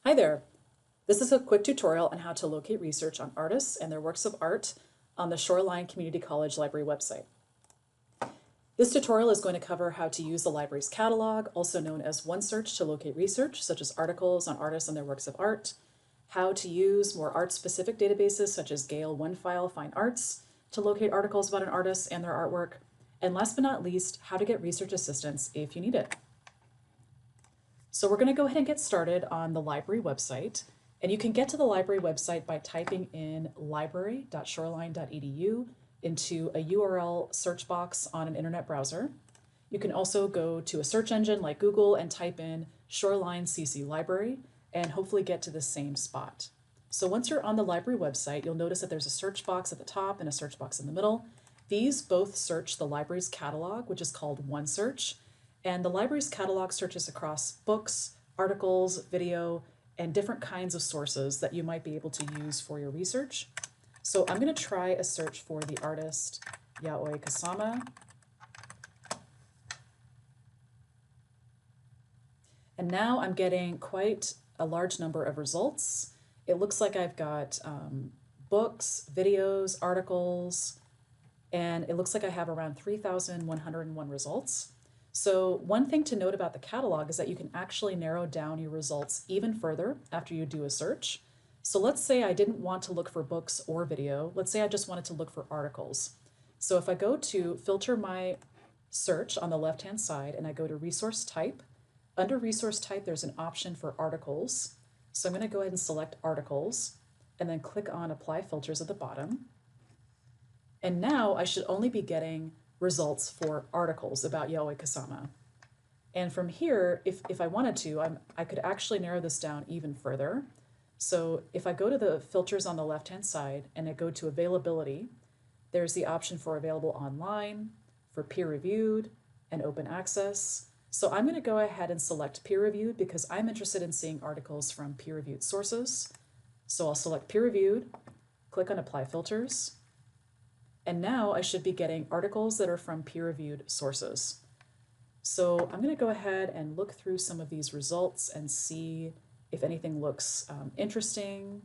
Hi there. This is a quick tutorial on how to locate research on artists and their works of art on the Shoreline Community College Library website. This tutorial is going to cover how to use the library's catalog, also known as OneSearch, to locate research, such as articles on artists and their works of art, how to use more art-specific databases, such as Gale OneFile Fine Arts, to locate articles about an artist and their artwork, and last but not least, how to get research assistance if you need it. So we're going to go ahead and get started on the library website. And you can get to the library website by typing in library.shoreline.edu into a URL search box on an internet browser. You can also go to a search engine like Google and type in Shoreline CC Library and hopefully get to the same spot. So once you're on the library website, you'll notice that there's a search box at the top and a search box in the middle. These both search the library's catalog, which is called OneSearch. And the library's catalog searches across books, articles, video, and different kinds of sources that you might be able to use for your research. So I'm going to try a search for the artist Yaoi Kusama. And now I'm getting quite a large number of results. It looks like I've got books, videos, articles, and it looks like I have around 3,101 results. So one thing to note about the catalog is that you can actually narrow down your results even further after you do a search. So let's say I didn't want to look for books or video. Let's say I just wanted to look for articles. So if I go to filter my search on the left-hand side and I go to resource type, under resource type there's an option for articles. So I'm going to go ahead and select articles and then click on apply filters at the bottom. And now I should only be getting results for articles about Yaoi Kusama. And from here, if I wanted to, I could actually narrow this down even further. So if I go to the filters on the left-hand side and I go to availability, there's the option for available online, for peer-reviewed, and open access. So I'm going to go ahead and select peer-reviewed because I'm interested in seeing articles from peer-reviewed sources. So I'll select peer-reviewed, click on apply filters, and now I should be getting articles that are from peer-reviewed sources. So I'm going to go ahead and look through some of these results and see if anything looks interesting.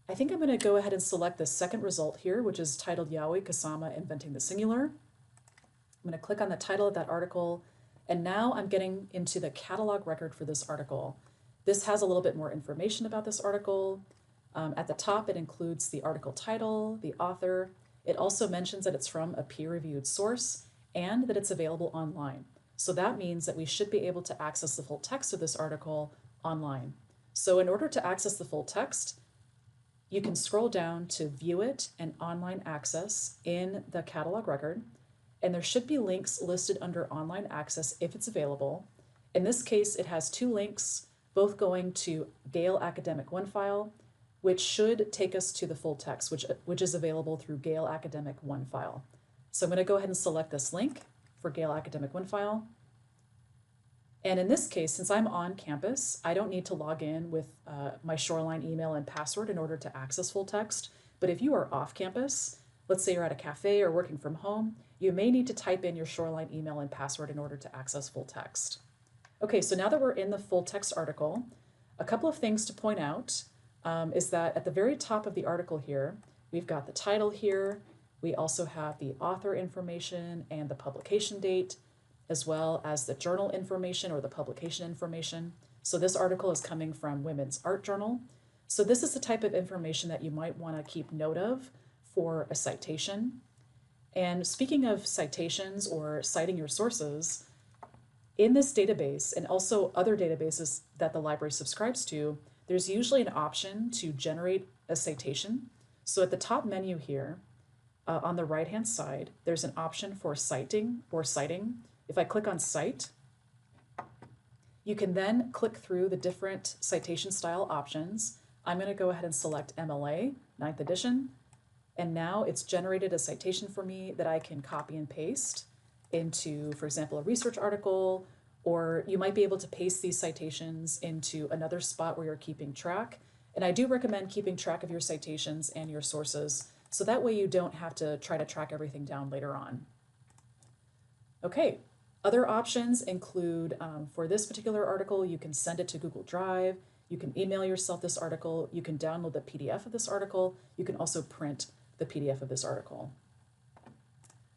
I think I'm going to go ahead and select the second result here, which is titled Yaoi Kusama Inventing the Singular. I'm going to click on the title of that article, and now I'm getting into the catalog record for this article. This has a little bit more information about this article. At the top, it includes the article title, the author. It also mentions that it's from a peer-reviewed source and that it's available online. So that means that we should be able to access the full text of this article online. So in order to access the full text, you can scroll down to view it and online access in the catalog record. And there should be links listed under online access if it's available. In this case, it has two links, both going to Gale Academic OneFile, which should take us to the full text, which is available through Gale Academic OneFile. So I'm going to go ahead and select this link for Gale Academic OneFile. And in this case, since I'm on campus, I don't need to log in with my Shoreline email and password in order to access full text. But if you are off campus, let's say you're at a cafe or working from home, you may need to type in your Shoreline email and password in order to access full text. Okay, so now that we're in the full text article, a couple of things to point out. Is that at the very top of the article here, we've got the title here. We also have the author information and the publication date, as well as the journal information or the publication information. So this article is coming from Women's Art Journal. So this is the type of information that you might want to keep note of for a citation. And speaking of citations or citing your sources, in this database and also other databases that the library subscribes to, there's usually an option to generate a citation. So at the top menu here, on the right-hand side, there's an option for citing or citing. If I click on Cite, you can then click through the different citation style options. I'm going to go ahead and select MLA, 9th edition, and now it's generated a citation for me that I can copy and paste into, for example, a research article, or you might be able to paste these citations into another spot where you're keeping track. And I do recommend keeping track of your citations and your sources, so that way you don't have to try to track everything down later on. Okay, Other options include, for this particular article, you can send it to Google Drive, you can email yourself this article, you can download the PDF of this article, you can also print the PDF of this article.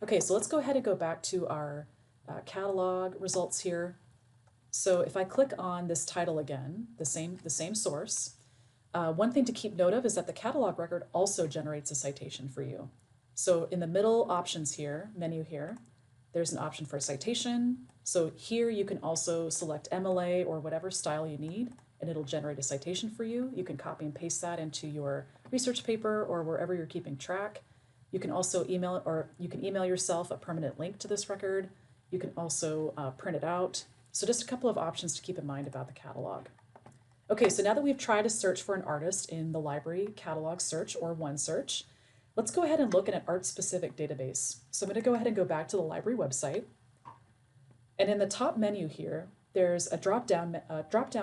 Okay, so let's go ahead and go back to our catalog results here. So if I click on this title again, the same source, one thing to keep note of is that the catalog record also generates a citation for you. So in the middle options here, menu here, there's an option for a citation. So here you can also select MLA or whatever style you need, and it'll generate a citation for you. You can copy and paste that into your research paper or wherever you're keeping track. You can also email, or you can email yourself a permanent link to this record. You can also print it out. So just a couple of options to keep in mind about the catalog. Okay, so now that we've tried to search for an artist in the library catalog search or OneSearch, let's go ahead and look at an art-specific database. So I'm going to go ahead and go back to the library website. And in the top menu here, there's a drop-down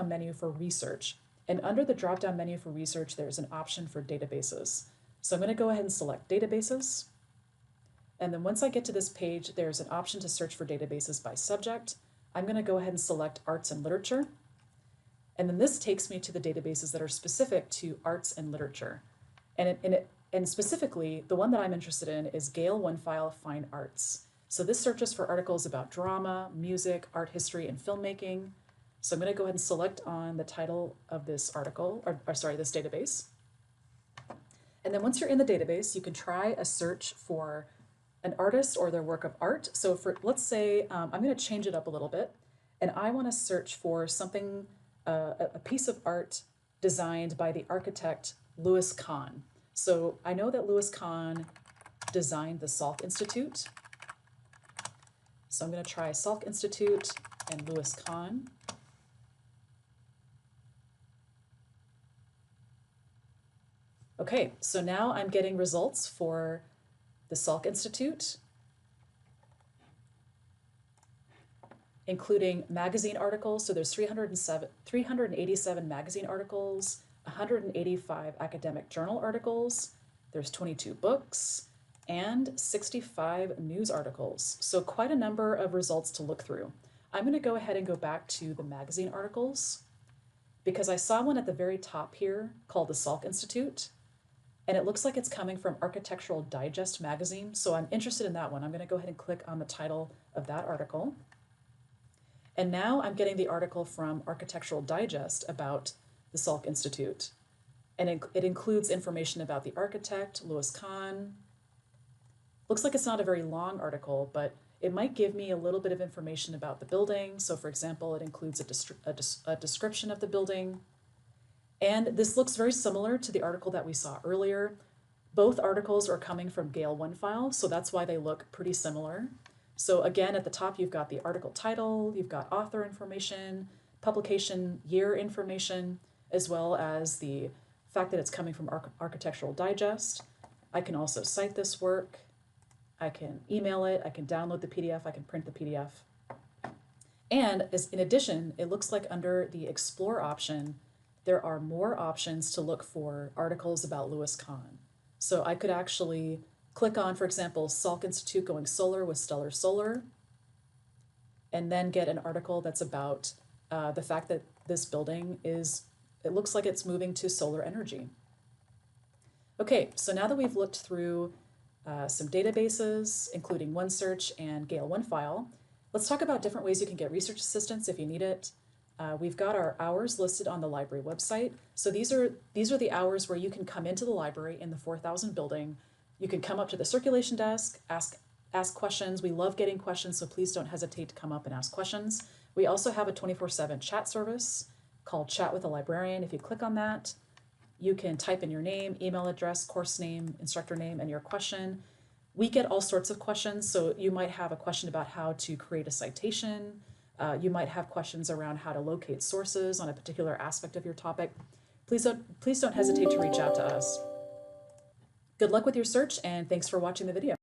menu for research. And under the drop-down menu for research, there's an option for databases. So I'm going to go ahead and select databases. And then once I get to this page, there's an option to search for databases by subject. I'm going to go ahead and select arts and literature. And then this takes me to the databases that are specific to arts and literature. And specifically, the one that I'm interested in is Gale OneFile Fine Arts. So this searches for articles about drama, music, art history, and filmmaking. So I'm going to go ahead and select on the title of this article, or sorry, this database. And then once you're in the database, you can try a search for an artist or their work of art. So for, let's say, I'm going to change it up a little bit, and I want to search for something, a piece of art designed by the architect Louis Kahn. So I know that Louis Kahn designed the Salk Institute. So I'm going to try Salk Institute and Louis Kahn. Okay, so now I'm getting results for the Salk Institute, including magazine articles. So there's 387 magazine articles, 185 academic journal articles, there's 22 books, and 65 news articles. So quite a number of results to look through. I'm going to go ahead and go back to the magazine articles because I saw one at the very top here called the Salk Institute. And it looks like it's coming from Architectural Digest magazine. So I'm interested in that one. I'm going to go ahead and click on the title of that article. And now I'm getting the article from Architectural Digest about the Salk Institute. And it includes information about the architect, Louis Kahn. Looks like it's not a very long article, but it might give me a little bit of information about the building. So for example, it includes a description of the building. And this looks very similar to the article that we saw earlier. Both articles are coming from Gale OneFile, so that's why they look pretty similar. So again, at the top, you've got the article title, you've got author information, publication year information, as well as the fact that it's coming from Architectural Digest. I can also cite this work. I can email it, I can download the PDF, I can print the PDF. And in addition, it looks like under the Explore option, there are more options to look for articles about Louis Kahn. So I could actually click on, for example, Salk Institute going solar with Stellar Solar, and then get an article that's about the fact that this building it looks like it's moving to solar energy. Okay, so now that we've looked through some databases, including OneSearch and Gale OneFile, let's talk about different ways you can get research assistance if you need it. We've got our hours listed on the library website. So these are the hours where you can come into the library in the 4000 building. You can come up to the circulation desk, ask questions. We love getting questions, so please don't hesitate to come up and ask questions. We also have a 24/7 chat service called Chat with a Librarian. If you click on that, you can type in your name, email address, course name, instructor name, and your question. We get all sorts of questions, so you might have a question about how to create a citation. You might have questions around how to locate sources on a particular aspect of your topic. Please don't hesitate to reach out to us. Good luck with your search, and thanks for watching the video.